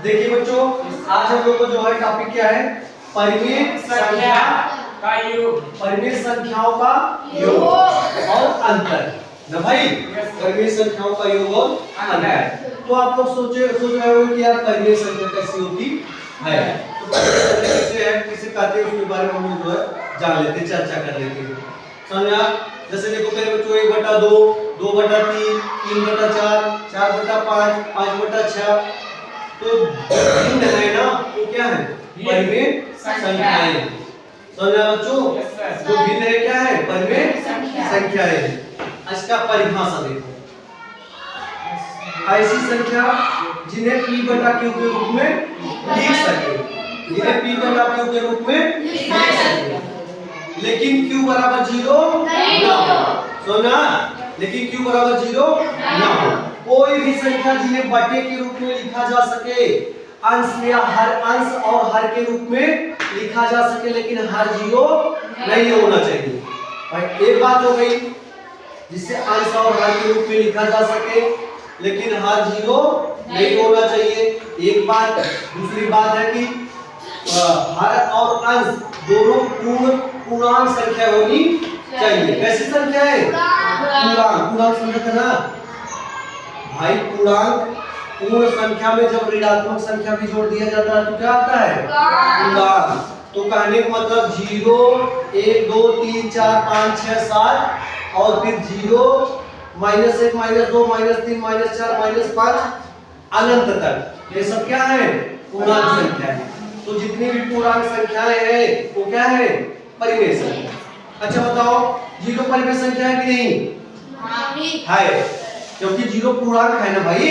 देखिए बच्चों, आज हम लोग को जो है टॉपिक क्या है, परिमेय संख्या का योग, परिमेय संख्याओं का योग और अंतर ना भाई। परिमेय संख्याओं का योग और अंतर। तो आप लोग सोच रहे हो कि यार परिमेय संख्या कैसी होती है, तो परिमेय संख्या कैसे है, किसे कहते हैं, उसके बारे में हम लोग जो है जान लेते हैं, चर्चा कर लेते हैं। समझा? जैसे देखो मेरे बच्चों 1/2, 2/3, 3/4, 4/5, 5/6, तो भिन्न है ना, तो क्या है, परिमेय संख्याएं। समझा बच्चों? जो भिन्न है क्या है, परिमेय संख्याएं। इसका परिभाषा देखो, ऐसी संख्या जिन्हें p/q के रूप में लिख सके, जिन्हें p/q के रूप में लिख सके, लेकिन q बराबर 0 ना हो। सुना? लेकिन q बराबर 0 ना हो। कोई भी संख्या जिन्हें बटे के रूप में लिखा जा सके, अंश या हर अंश और हर के रूप में लिखा जा सके, लेकिन हर 0 नहीं होना चाहिए। भाई एक बात हो गई, जिससे अंश और हर के रूप में लिखा जा सके, लेकिन हर 0 नहीं होना चाहिए, एक बात। दूसरी बात है कि हर और अंश दोनों पूर्णांक संख्या होनी चाहिए। कैसी संख्या है? पूर्णांक संख्या ना भाई। पूर्ण संख्या में जब ऋणात्मक संख्या भी जोड़ दिया जाता है तो क्या आता है? पूर्णांक। तो कहने का मतलब 0, 1, 2, 3, 4, 5, 6, 7 और फिर 0, -1, -2, -3, -4, -5 अनंत तक, ये सब क्या है? पूर्णांक संख्या है। तो जितनी भी पूर्णांक संख्याएं हैं वो क्या है? परिमेय संख्या। अच्छा बताओ, 0 परिमेय संख्या है कि नहीं? है, क्योंकि 0 पूर्णांक है ना भाई।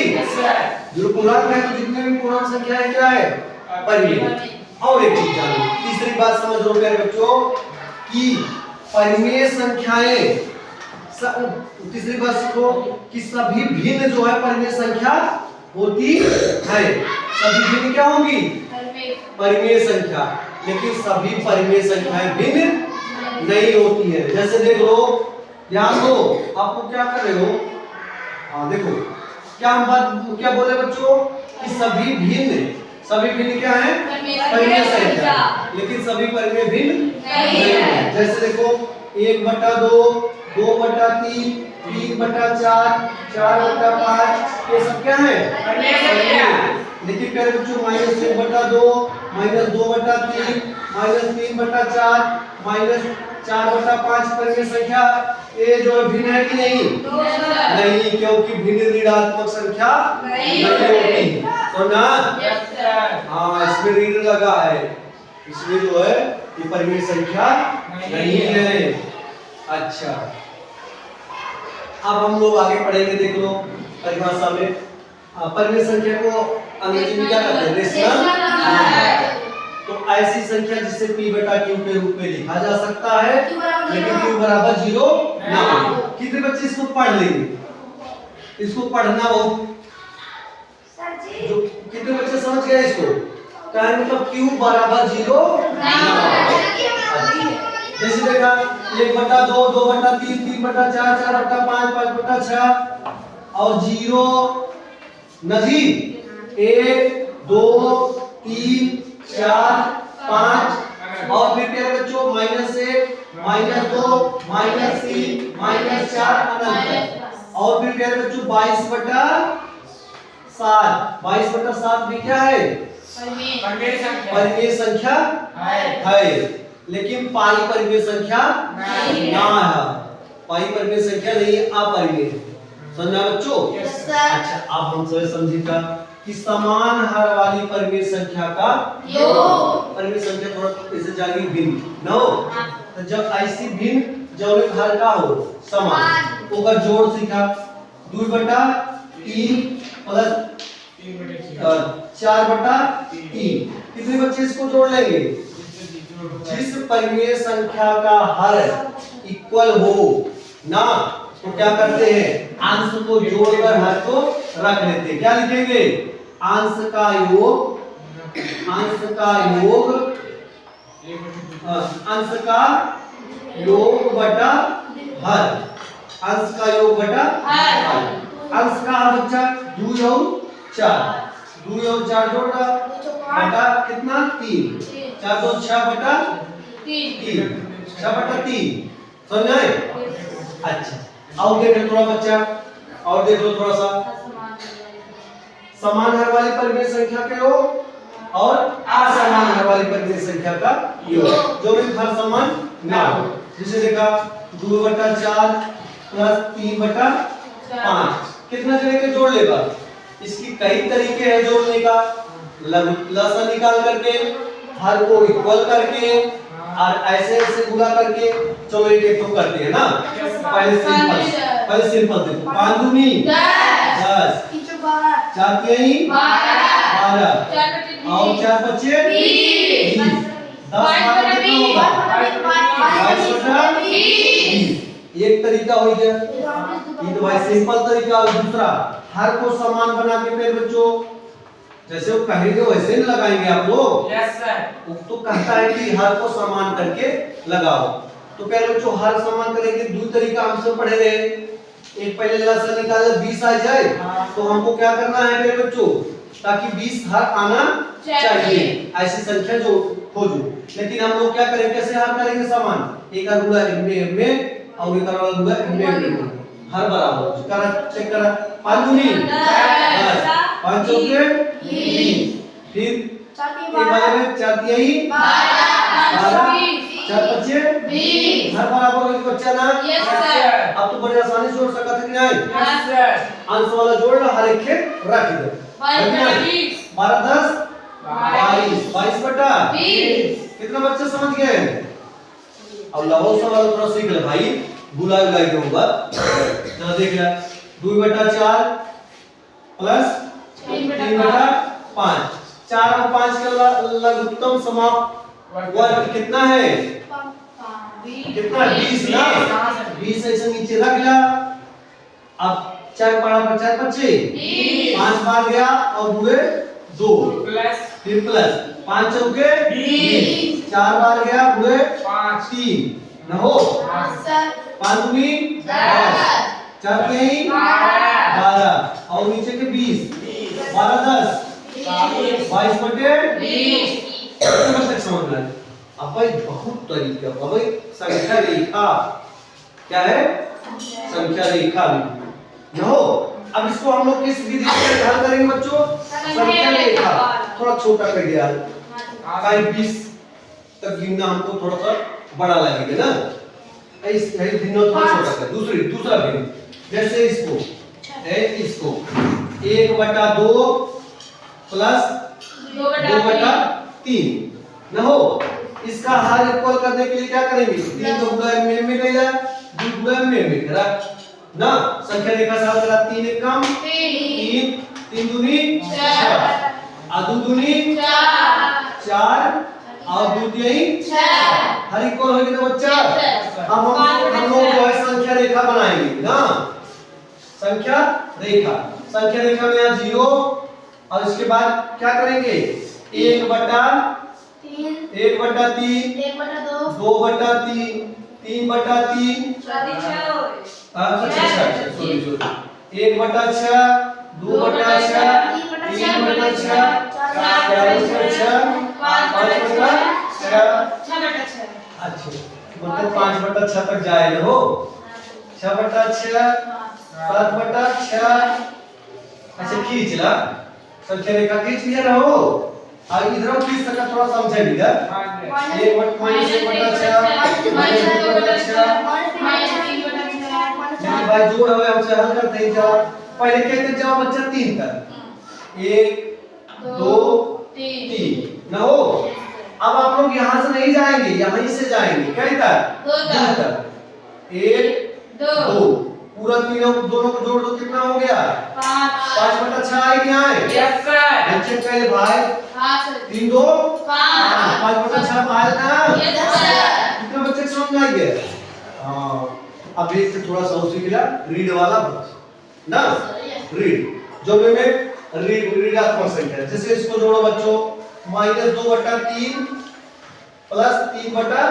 0 पूर्णांक है, तो जितनी भी पूर्णांक संख्याएं क्या है? परिमेय। और एक चीज जानो, तीसरी बात समझ लो मेरे बच्चों कि परिमेय संख्याएं, तीसरी बात सीखो कि सभी भिन्न जो है परिमेय संख्या होती है। सभी भिन्न क्या होंगी? परिमेय संख्या। लेकिन सभी परिमेय संख्याएं भिन्न नहीं होती है। जैसे देख लो, ध्यान दो, आपको क्या कर रहे हो, हाँ देखो क्या हम बात क्या बोले बच्चों कि सभी भिन्न क्या है? परिमेय संख्या, लेकिन सभी परिमेय भिन्न नहीं है। जैसे देखो 1/2, 2/3, 3/4, 4/5, ये सब क्या है? लेकिन मेरे बच्चों -1/2, -2/3, -3/4, -4/5 परिमेय संख्या, ये जो भिन्न है कि नहीं? नहीं, क्योंकि भिन्न ऋणात्मक संख्या नहीं होती। तो ना हाँ, इसमें ऋण लगा है, इसलिए जो है ये परिमेय संख्या नहीं है। अच्छा, अब हम लोग आगे पढ़ेंगे। देख लो परिभाषा में, परिमेय संख्या को अंग्रेजी में क्या कहते हैं? Rational number. तो ऐसी संख्या जिसे p/q के रूप में लिखा जा सकता है, लेकिन q बराबर 0 ना हो। कितने बच्चे इसको पढ़ लेंगे? इसको पढ़ना हो, जो कितने बच्चे समझ गए इसको? कहने मतलब q बराबर 0 ना हो। जैसे देखा 1/2, 2/3, 3/4, 4/5, 5/6 और 0 नजी 1, 2, 3, 4, 5 और फिर क्या बच्चों -1, -2, -3, -4 अनंत। और फिर क्या बच्चों 22/7। 22/7 भी क्या है? परिमेय संख्या है, लेकिन पाई परिमेय संख्या नहीं है। पाई परिमेय संख्या नहीं है, अपरिमेय। समझा बच्चों? अच्छा, अब हम समझेगा कि समान हर वाली परिमेय संख्या का योग। परिमेय संख्या थोड़ा इसे जानिए भिन्न न हो, तो जब ऐसी भिन्न जब हर का हो समान, तो का जोड़ सीखा 2/3 प्लस 4/3। कितने बच्चे इसको जोड़ लेंगे? जिस परिमेय संख्या का हर इक्वल हो ना, तो क्या करते हैं? अंश को जोड़कर हर को रख लेते हैं। क्या लिखेंगे? अंश का योग बटा हर। अंश का योग बटा हर। अंश का बच्चा 2 और 4, 2 और 4 जोड़ रहा बटा कितना 3 4 2 6 बटा 3 6 बटा 3 समझ आए। अच्छा और देख लो थोड़ा बच्चा और देख लो थोड़ा सा समान हर वाली परिमेय संख्या के योग और असमान हर वाली परिमेय संख्या का योग जो भी हर समान ना हो। जैसे देखा 2 बटा 4 प्लस 3 बटा 5 कितना जगह के जोड़ लेगा। इसकी कई तरीके हैं जोड़ने का। लसा निकाल करके हर को इक्वल करके और ऐसे ऐसे गुणा करके चलो एक तो करते हैं ना। पहले सिंपल देखो 5 दूनी 10 4 तिहाई 12 और 4 बचे 20 10 12 कितना होगा 22 एक तरीका हो गया। ये तो भाई सिंपल तरीका और दूसरा हर को समान बना के मेरे बच्चों जैसे वो कहेंगे वैसे नहीं लगाएंगे आप लोग। Yes sir. वो तो कहता है कि हर को समान करके लगाओ। तो पहले बच्चों हर समान करेंगे दो तरीका हमसे पढ़े रहे। एक पहले लसा निकाले 20 आ जाए तो हमको क्या करना है मेरे बच्चों ताकि 20 हर आना चाहिए ऐसी संख्या जो खोजो। लेकिन हम लोग क्या करेंगे कैसे हर करेंगे समान एक गुणा में और एक गुणा में हर बराबर करा चेक करा 5 दूनी 10 5 चौके 20 फिर एक वाले में 4 तिहाई 12 4 बचे 20 हर बराबर एक बच्चा ना। Yes sir. अब तो बड़े आसानी से जोड़ सकता है कि नहीं। Yes sir. अंश वाला जोड़ लो हर एक के रख दो 12 10 22 बटा 20 कितना बच्चे समझ गए। अब लवो सवाल थोड़ा सीख ले भाई बुलाई बुलाई के होगा। चलो देख ले 2 बटा 4 प्लस 3 बटा 5 4 और 5 का लघुत्तम समाप वर्ग कितना है कितना 20 ना 20 ऐसे नीचे रख लिया। अब 4 बराबर 4 बचे 5 बार गया और हुए 2 प्लस फिर प्लस 5 चौके 20 4 बार गया हुए 5 3 न हो 5 दूनी 10 4 तिहाई 12 और नीचे के 20 12 10 22 बटे 20 तक समझ में अब भाई बहुत तरीका अब भाई संख्या रेखा क्या है संख्या रेखा न हो। अब इसको हम लोग किस विधि से हल करेंगे बच्चों संख्या रेखा थोड़ा छोटा कर दिया कहीं 20 तक गिनना हमको थोड़ा सा बड़ा लगेगा ना इस गिनना थोड़ा छोटा कर दूसरा गिन जैसे इसको 1/2 प्लस 2/3 न हो। इसका हर इक्वल करने के लिए क्या करेंगे 3 को गुणा में ले जा 2 गुणा में करा ना संख्या रेखा साथ करा 3 एक कम 3 दूनी 6 और 2 दूनी 4 और 2 तिहाई 6 हर इक्वल होगी तो बच्चा अब हम लोग जो है संख्या रेखा बनाएंगे ना संख्या रेखा में यहाँ 0 और इसके बाद क्या करेंगे 1/3 1/3 2/3 3/3 अच्छा सॉरी 1/6 2/6 3/6 4/6 5/6 अच्छा मतलब 5/6 तक जाए हो 6/6 7/6 अच्छा खींच ला संख्या रेखा खींच लिया ना हो और इधर खींच सका थोड़ा समझे इधर 1/6 भाई जोड़ हमें हमसे हल करते हैं जवाब पहले कहते जवाब बच्चा 3 तक 1 2 3 ना हो। अब आप लोग यहाँ से नहीं जाएंगे यहीं से जाएंगे क्या तक 2 तक 1 2 पूरा तीनों दोनों को जोड़ दो कितना हो गया 5/6 आई नहीं आए। यस सर बच्चे पहले भाई हां सर 3 2 5 5/6 आए ना। यस सर कितने बच्चे समझ में आ गया। हां अब एक से थोड़ा सा उसी गिला रीड वाला ना रीड जो में ऋणात्मक संख्या जैसे इसको जोड़ो बच्चों -2/3 प्लस 3/3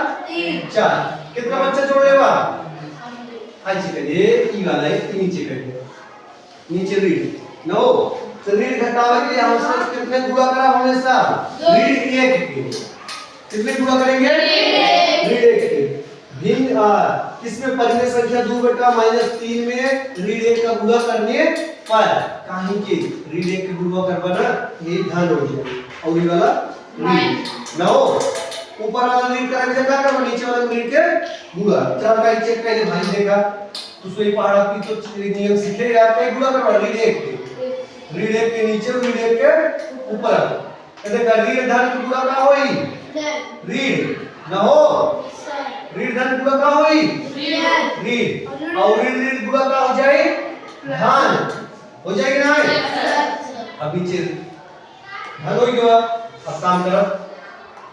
4 कितना बच्चा जोड़ लेगा आज करिए ई वाला है नीचे करिए नीचे रीड नो तो ऋण घटावे के लिए हम कितने गुणा करा हमेशा ऋण 1 के। कितने गुणा करेंगे ऋण 1 के। भिन्न किसमें परिमेय संख्या 2/-3 में ऋण 1 का गुणा करने पर काहे के ऋण 1 के गुणा करवाना ये धन हो जाए और ये वाला ऋण ना हो। ऊपर वाला ऋण करेंगे क्या करना नीचे वाला ऋण के गुणा। चल का चेक पहले भाई देखा तो सोई पहाड़ा की तो नियम सीखे यार कई गुणा करवा ऋण 1 के। ऋण 1 के नीचे ऋण 1 के ऊपर कहते का ऋण धन के गुणा का होई ऋण ना हो। ऋण धन गुणा का होई ऋण और ऋण ऋण गुणा का हो जाए धन हो जाएगी ना। अब नीचे धन हो गया। अब काम कर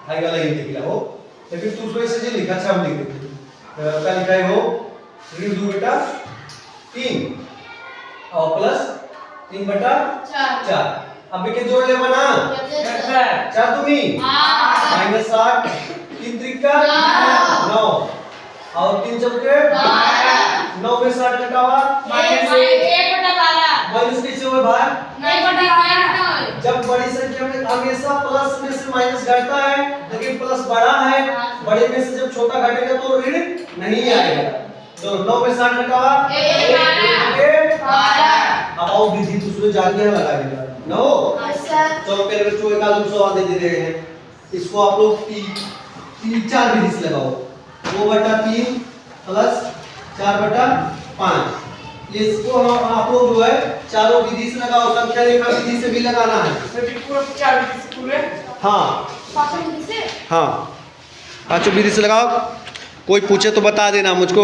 भाई वाला ये लिख ला हो तो फिर तू सोई से लिखा अच्छा हम लिख देते क्या लिखा है हो ऋण 2/3 और प्लस 3/4। अब के जोड़ ले बना 4 दूनी -8 3 त्रिका 9 और 3 चौके 9 में 60 घटावा माइनस कैसे हुए भाई जब बड़ी संख्या में हमेशा प्लस में से माइनस घटता है लेकिन प्लस बड़ा है बड़े में से जब छोटा घटेगा तो ऋण नहीं आएगा। तो 9 में 60 घटावा 1 अब और विधि दूसरे जाके लगा देगा ना हो। चलो पहले बच्चों एक आदमी सवाल दे रहे हैं इसको आप लोग 4 विधि से लगाओ 2/3 प्लस 4/5 इसको आप लोग जो है चारों विधि से लगाओ। संख्या रेखा विधि से भी लगाना है। पूरा 4 विधि से पूरे हाँ पांचों विधि से हाँ पांचों विधि से लगाओ। कोई पूछे तो बता देना मुझको।